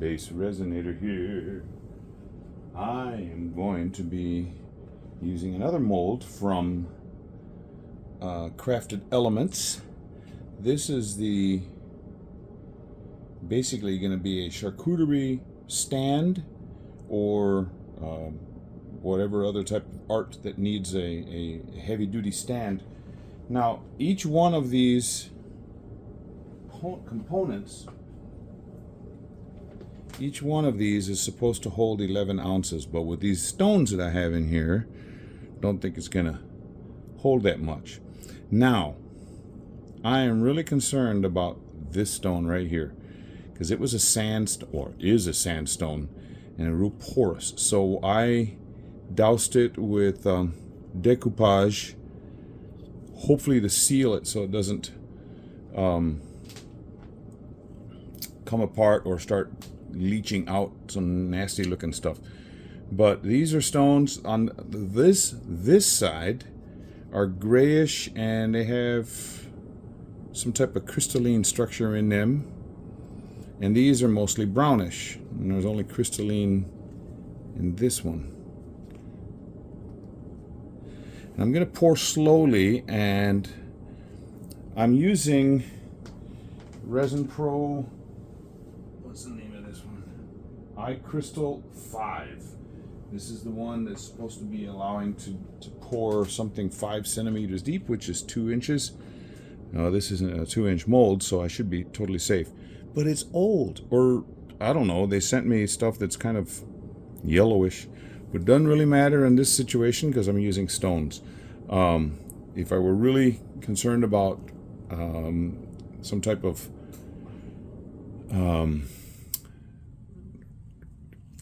base resonator here. I am going to be using another mold from Crafted Elements. This is the basically going to be a charcuterie stand or whatever other type of art that needs a heavy duty stand. Now each one of these components, each one of these is supposed to hold 11 ounces, but with these stones that I have in here, don't think it's gonna hold that much. Now I am really concerned about this stone right here, because it was a sandstone, or is a sandstone, and real porous. So I doused it with decoupage, hopefully to seal it so it doesn't come apart or start leaching out some nasty looking stuff. But these are stones on this side are grayish, and they have some type of crystalline structure in them. And these are mostly brownish, and there's only crystalline in this one. And I'm going to pour slowly, and I'm using Resin Pro, what's the name of this one? iCrystal 5. This is the one that's supposed to be allowing to pour something 5 centimeters deep, which is 2 inches. Now, this isn't a 2-inch mold, so I should be totally safe. But it's old, or I don't know, they sent me stuff that's kind of yellowish, but doesn't really matter in this situation because I'm using stones. If I were really concerned about some type of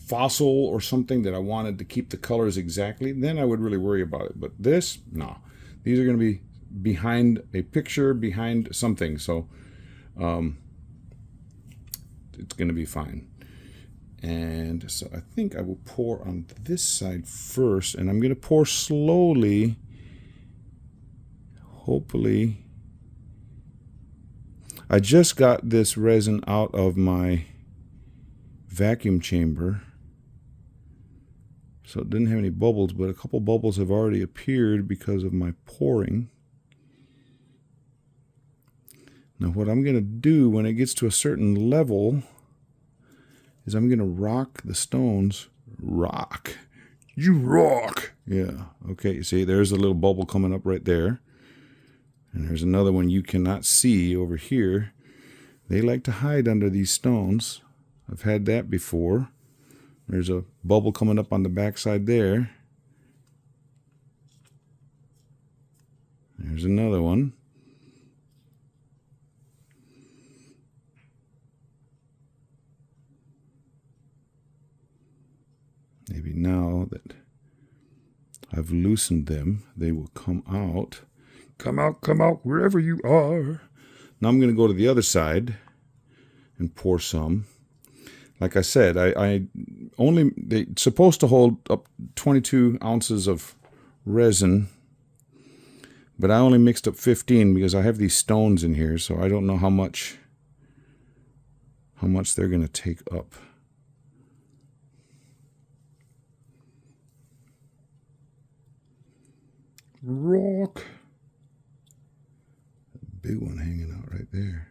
fossil or something that I wanted to keep the colors exactly, then I would really worry about it. But this, no. These are going to be behind a picture, behind something, so it's going to be fine. And so I think I will pour on this side first, and I'm going to pour slowly, hopefully. I just got this resin out of my vacuum chamber, so it didn't have any bubbles, but a couple bubbles have already appeared because of my pouring. Now what I'm going to do when it gets to a certain level is I'm going to rock the stones. Rock. You rock. Yeah. Okay, you see, there's a little bubble coming up right there. And there's another one you cannot see over here. They like to hide under these stones. I've had that before. There's a bubble coming up on the backside there. There's another one. Maybe now that I've loosened them, they will come out. Come out, wherever you are. Now I'm going to go to the other side and pour some. Like I said, they're supposed to hold up 22 ounces of resin, but I only mixed up 15 because I have these stones in here, so I don't know how much they're going to take up. Rock. Big one hanging out right there.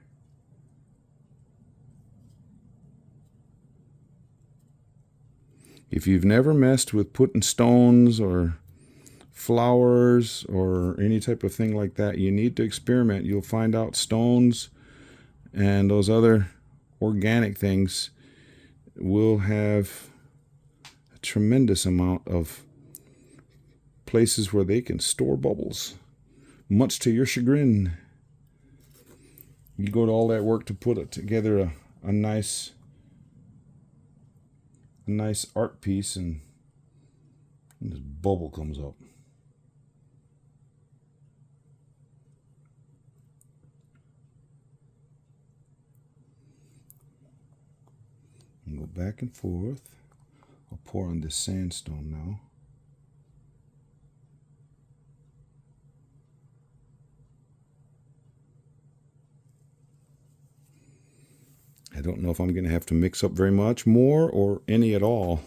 If you've never messed with putting stones or flowers or any type of thing like that, you need to experiment. You'll find out stones and those other organic things will have a tremendous amount of places where they can store bubbles, much to your chagrin. You go to all that work to put together a nice art piece, and this bubble comes up. And go back and forth. I'll pour on this sandstone now. I don't know if I'm going to have to mix up very much more or any at all.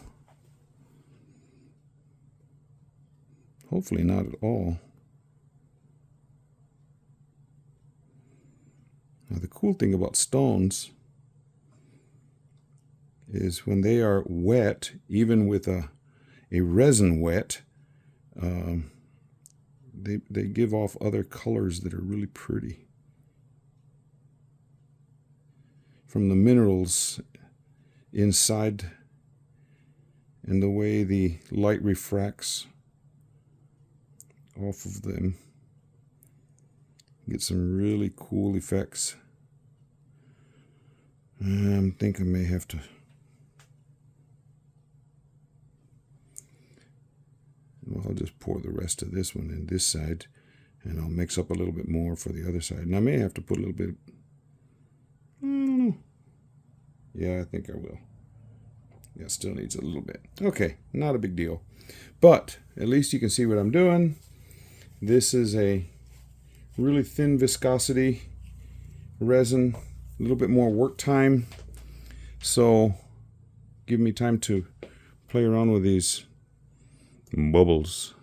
Hopefully not at all. Now the cool thing about stones is when they are wet, even with a resin wet, they give off other colors that are really pretty. From the minerals inside and the way the light refracts off of them, get some really cool effects. I think I may have to I'll just pour the rest of this one in this side, and I'll mix up a little bit more for the other side. And I may have to put a little bit, I don't know. Yeah, I think I will. Yeah, still needs a little bit. Okay, not a big deal. But at least you can see what I'm doing. This is a really thin viscosity resin, a little bit more work time. So give me time to play around with these bubbles.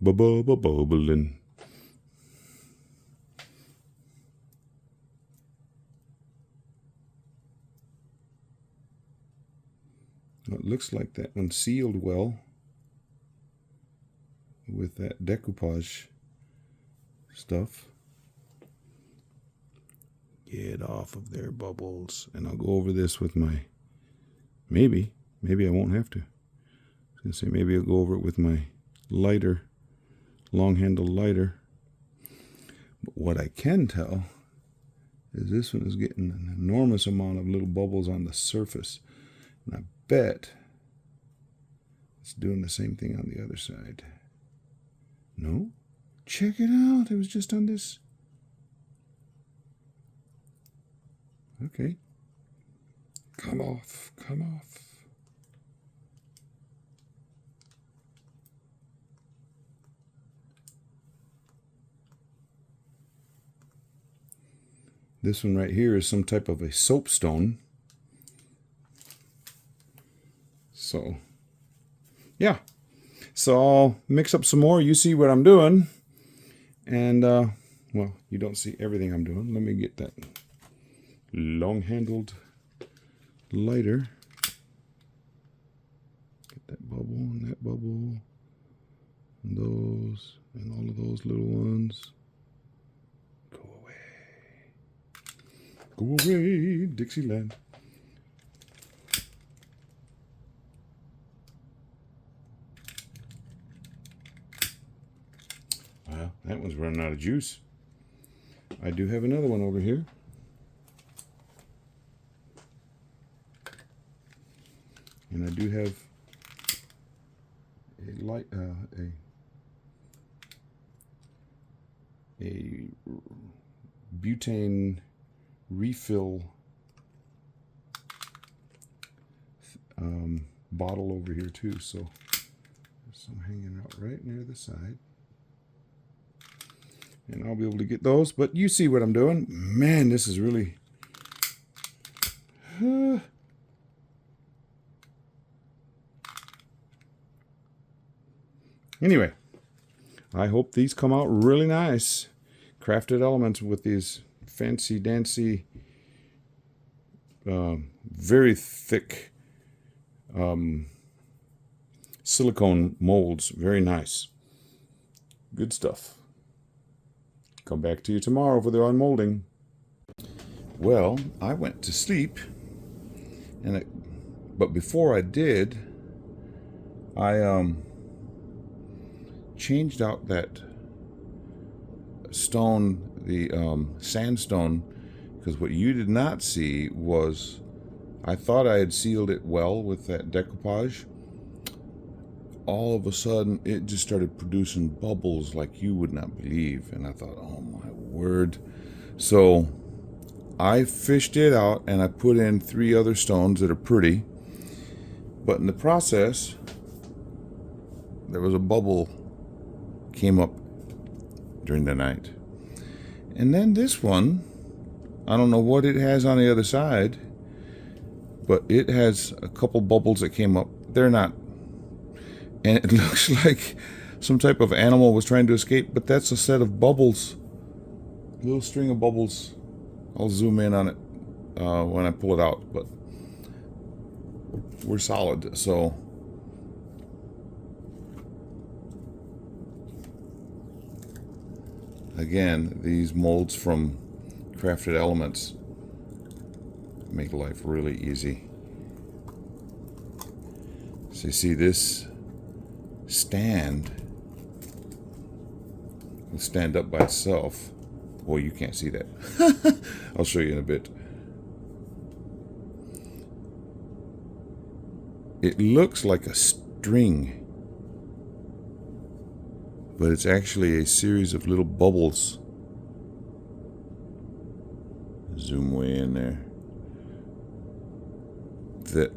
Bubbling. It looks like that one sealed well with that decoupage stuff. Get off of their bubbles. And I'll go over this with my, maybe I won't have to. I was going to say maybe I'll go over it with my lighter, long handle lighter. But what I can tell is this one is getting an enormous amount of little bubbles on the surface. And I bet it's doing the same thing on the other side. No? Check it out. It was just on this. Okay. Come off. Come off. This one right here is some type of a soapstone. So, yeah. So I'll mix up some more. You see what I'm doing. And, well, you don't see everything I'm doing. Let me get that long-handled lighter. Get that bubble and that bubble. And those. And all of those little ones. Go away. Go away, Dixieland. Well, that one's running out of juice. I do have another one over here. And I do have a light, a butane refill bottle over here too. So there's some hanging out right near the side. And I'll be able to get those, but you see what I'm doing. Man, this is really... Anyway, I hope these come out really nice. Crafted elements with these fancy dancy, very thick silicone molds. Very nice. Good stuff. Come back to you tomorrow for the unmolding. Well, I went to sleep, but before I did, I changed out that stone, the sandstone, because what you did not see was I thought I had sealed it well with that decoupage. All of a sudden, it just started producing bubbles like you would not believe. And I thought, oh my word. So I fished it out and I put in 3 other stones that are pretty. But in the process, there was a bubble came up during the night. And then this one I don't know what it has on the other side, but it has a couple bubbles that came up. They're not, and it looks like some type of animal was trying to escape, but that's a set of bubbles, a little string of bubbles. I'll zoom in on it when I pull it out, but we're solid. So again, these molds from Crafted Elements make life really easy. So you see, this stand will stand up by itself. Well, you can't see that. I'll show you in a bit. It looks like a string, but it's actually a series of little bubbles. Zoom way in there. That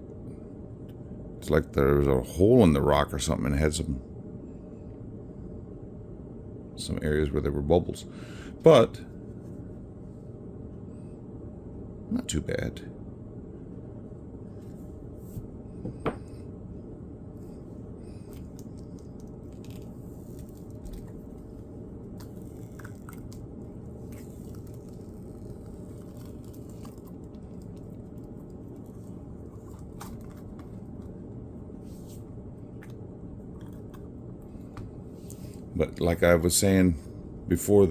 it's like there was a hole in the rock or something, and it had some areas where there were bubbles, but not too bad. But like I was saying before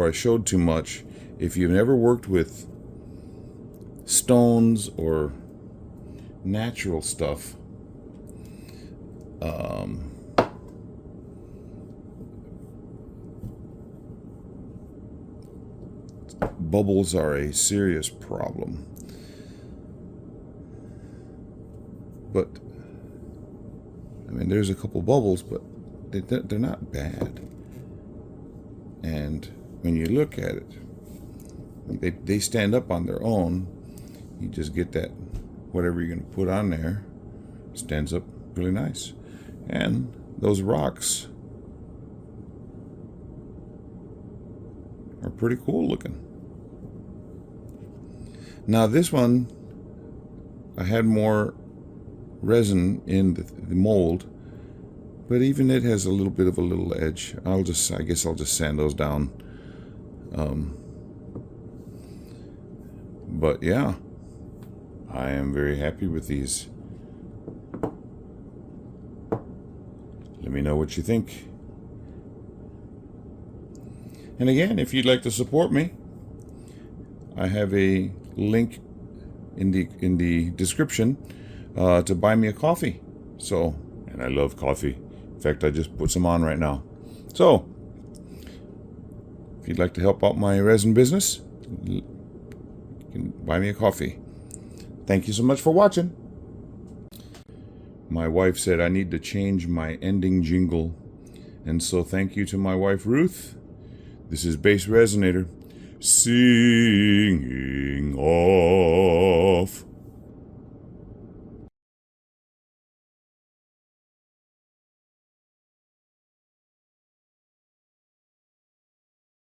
I showed too much, if you've never worked with stones or natural stuff, bubbles are a serious problem. But I mean, there's a couple bubbles, but they're not bad. And when you look at it, they stand up on their own. You just get that, whatever you're going to put on there, stands up really nice. And those rocks are pretty cool looking. Now this one, I had more resin in the mold, but even it has a little bit of a little edge. I guess I'll just sand those down. But yeah, I am very happy with these. Let me know what you think. And again, if you'd like to support me, I have a link in the description to buy me a coffee. So, and I love coffee. In fact, I just put some on right now. So, if you'd like to help out my resin business, you can buy me a coffee. Thank you so much for watching. My wife said I need to change my ending jingle. And so thank you to my wife, Ruth. This is Bass Resonator, singing on.